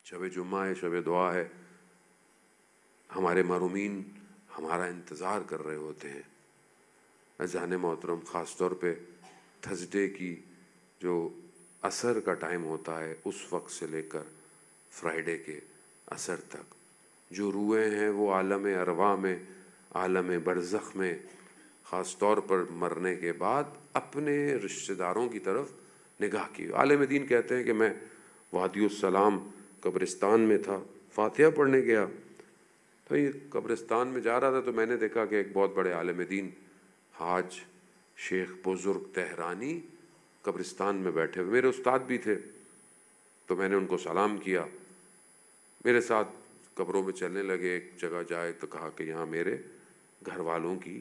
شب جمعہ ہے، شب دعا ہے، ہمارے مرحومین ہمارا انتظار کر رہے ہوتے ہیں۔ اذان محترم، خاص طور پہ تھرسڈے کی جو عصر کا ٹائم ہوتا ہے، اس وقت سے لے کر فرائیڈے کے عصر تک جو روحیں ہیں وہ عالم ارواح میں، عالم برزخ میں، خاص طور پر مرنے کے بعد اپنے رشتہ داروں کی طرف نگاہ کی۔ عالم دین کہتے ہیں کہ میں وادی السلام قبرستان میں تھا، فاتحہ پڑھنے گیا، تو یہ قبرستان میں جا رہا تھا تو میں نے دیکھا کہ ایک بہت بڑے عالم دین حاج شیخ بزرگ تہرانی قبرستان میں بیٹھے ہوئے، میرے استاد بھی تھے، تو میں نے ان کو سلام کیا، میرے ساتھ قبروں میں چلنے لگے۔ ایک جگہ جائے تو کہا کہ یہاں میرے گھر والوں کی،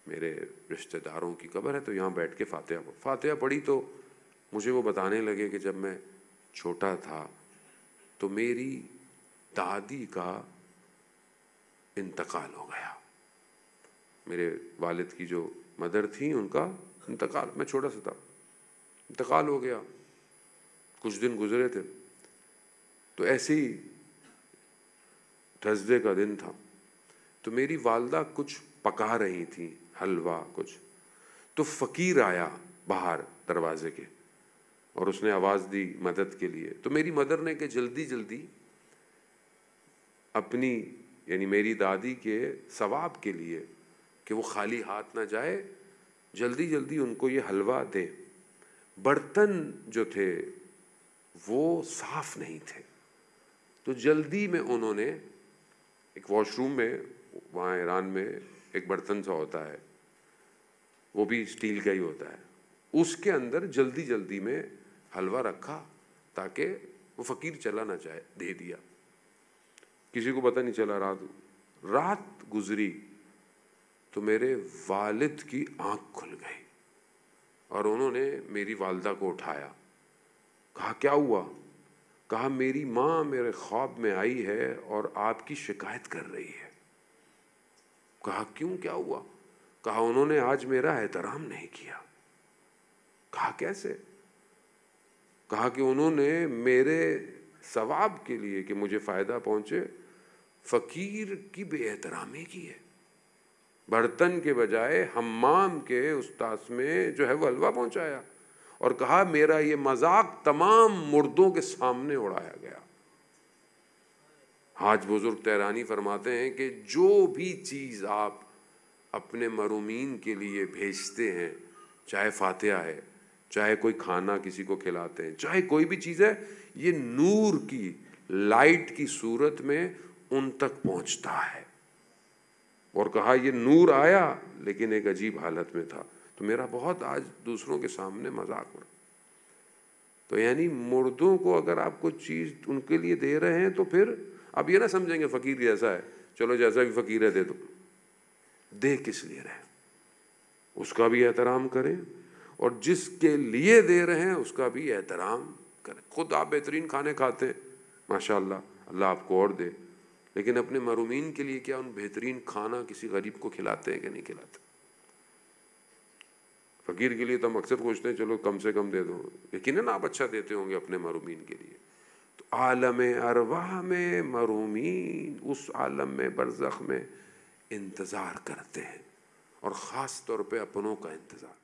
میرے رشتہ داروں کی قبر ہے، تو یہاں بیٹھ کے فاتحہ پڑھی۔ تو مجھے وہ بتانے لگے کہ جب میں چھوٹا تھا تو میری دادی کا انتقال ہو گیا، میرے والد کی جو مدر تھی ان کا انتقال، میں چھوٹا سا تھا، انتقال ہو گیا، کچھ دن گزرے تھے، تو ایسے ہی تھرسڈے کا دن تھا، تو میری والدہ کچھ پکا رہی تھی، حلوہ کچھ، تو فقیر آیا باہر دروازے کے اور اس نے آواز دی مدد کے لیے، تو میری مدر نے کہ جلدی جلدی اپنی یعنی میری دادی کے ثواب کے لیے کہ وہ خالی ہاتھ نہ جائے، جلدی جلدی ان کو یہ حلوہ دے۔ برتن جو تھے وہ صاف نہیں تھے، تو جلدی میں انہوں نے ایک واش روم میں، وہاں ایران میں ایک برتن سا ہوتا ہے، وہ بھی اسٹیل کا ہی ہوتا ہے، اس کے اندر جلدی جلدی میں حلوہ رکھا تاکہ وہ فقیر چلا نہ جائے، دے دیا، کسی کو پتہ نہیں چلا۔ رات گزری تو میرے والد کی آنکھ کھل گئی اور انہوں نے میری والدہ کو اٹھایا، کہا کیا ہوا؟ کہا میری ماں میرے خواب میں آئی ہے اور آپ کی شکایت کر رہی ہے۔ کہا کیوں، کیا ہوا؟ کہا انہوں نے آج میرا احترام نہیں کیا۔ کہا کیسے؟ کہا کہ انہوں نے میرے ثواب کے لیے کہ مجھے فائدہ پہنچے فقیر کی بے احترامی کی ہے، برتن کے بجائے حمام کے استاذ میں جو ہے وہ حلوہ پہنچایا، اور کہا میرا یہ مذاق تمام مردوں کے سامنے اڑایا گیا۔ حاج بزرگ تہرانی فرماتے ہیں کہ جو بھی چیز آپ اپنے مرحومین کے لیے بھیجتے ہیں، چاہے فاتحہ ہے، چاہے کوئی کھانا کسی کو کھلاتے ہیں، چاہے کوئی بھی چیز ہے، یہ نور کی لائٹ کی صورت میں ان تک پہنچتا ہے۔ اور کہا یہ نور آیا لیکن ایک عجیب حالت میں تھا، تو میرا بہت آج دوسروں کے سامنے مذاق ہو۔ تو یعنی مردوں کو اگر آپ کوئی چیز ان کے لیے دے رہے ہیں تو پھر اب یہ نہ سمجھیں گے فقیر جیسا ہے، چلو جیسا بھی فقیر ہے دے دو، دے کس لیے رہے، اس کا بھی احترام کریں، اور جس کے لیے دے رہے ہیں اس کا بھی احترام کریں۔ خود آپ بہترین کھانے کھاتے ہیں ماشاءاللہ، اللہ آپ کو اور دے، لیکن اپنے مرحومین کے لیے کیا ان بہترین کھانا کسی غریب کو کھلاتے ہیں کہ نہیں کھلاتے؟ فقیر کے لیے تو ہم اکثر پوچھتے ہیں چلو کم سے کم دے دو، یقیناً آپ اچھا دیتے ہوں گے اپنے مرحومین کے لیے۔ تو عالم ارواح میں مرحومین اس عالم میں برزخ میں انتظار کرتے ہیں، اور خاص طور پہ اپنوں کا انتظار۔